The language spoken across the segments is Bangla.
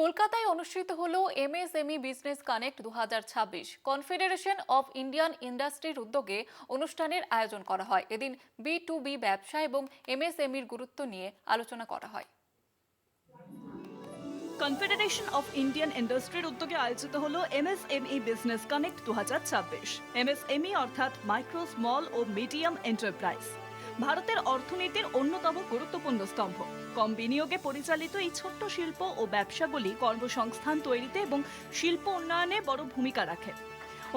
কলকাতায় অনুষ্ঠিত হলো MSME business connect 2026। Confederation of Indian ইন্ডাস্ট্রির উদ্যোগে অনুষ্ঠানের আয়োজন করা হয়। এদিন বি ব্যবসা এবং এমএসএমইর গুরুত্ব নিয়ে আলোচনা করা হয়। কনফেডারেশন অফ ইন্ডিয়ান ইন্ডাস্ট্রির উদ্যোগে আয়োজিত হলো এমএসএমই বিজনেস কানেক্ট 2026। এমএসএমই অর্থাৎ মাইক্রো, স্মল ও মিডিয়াম এন্টারপ্রাইজ ভারতের অর্থনীতির অন্যতম গুরুত্বপূর্ণ স্তম্ভ। কম বিনিয়োগে পরিচালিত এই ছোট্ট শিল্প ও ব্যবসাগুলি কর্মসংস্থান তৈরিতে এবং শিল্প উন্নয়নে বড় ভূমিকা রাখে।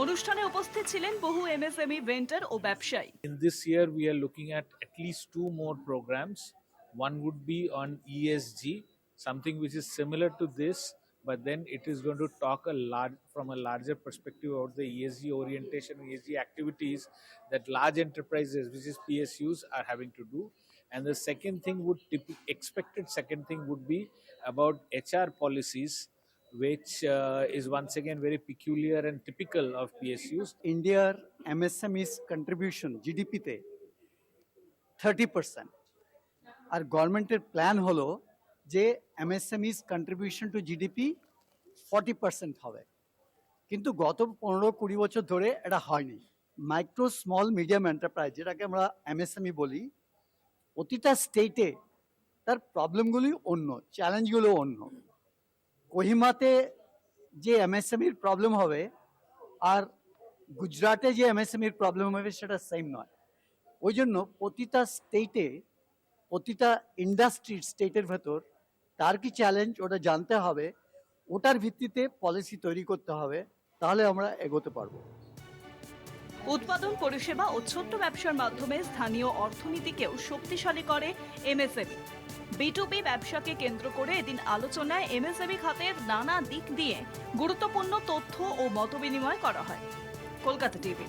অনুষ্ঠানে উপস্থিত ছিলেন বহু এমএসএমই ভেন্ডর ও ব্যবসায়ী। In this year, we are looking at least two more programs. One would be on ESG, something which is similar to this, but then it is going to talk from a larger perspective about the ESG orientation, ESG activities that large enterprises, which is PSUs, are having to do. And the second thing would be about HR policies, which is once again very peculiar and typical of PSUs. ইন্ডিয়ার এমএসএমইস কন্ট্রিবিউশন জিডিপিতে 30%, আর গভর্নমেন্টের প্ল্যান হলো যে এমএসএমইস কন্ট্রিবিউশন টু জিডিপি 40% হবে, কিন্তু গত 15-20 বছর ধরে এটা হয়নি। মাইক্রো, স্মল, মিডিয়াম এন্টারপ্রাইজ, যেটাকে আমরা এমএসএমই বলি, প্রতিটা স্টেটে তার প্রবলেমগুলি অন্য, চ্যালেঞ্জগুলো অন্য। কোহিমাতে যে এমএসএমইর প্রবলেম হবে আর গুজরাটে যে এমএসএমইর প্রবলেম হবে সেটা সেম নয়। ওই জন্য প্রতিটা স্টেটে, প্রতিটা ইন্ডাস্ট্রির স্টেটের ভেতর তার কি চ্যালেঞ্জ ওটা জানতে হবে, ওটার ভিত্তিতে পলিসি তৈরি করতে হবে, তাহলে আমরা এগোতে পারবো। উৎপাদন, পরিষেবা ও ছোট্ট ব্যবসার মাধ্যমে স্থানীয় অর্থনীতিকেও শক্তিশালী করে এমএসএমই। বি ব্যবসাকে কেন্দ্র করে এদিন আলোচনায় এমএসএমই খাতের নানা দিক দিয়ে গুরুত্বপূর্ণ তথ্য ও মতবিনিময় করা হয়। কলকাতা টিভি।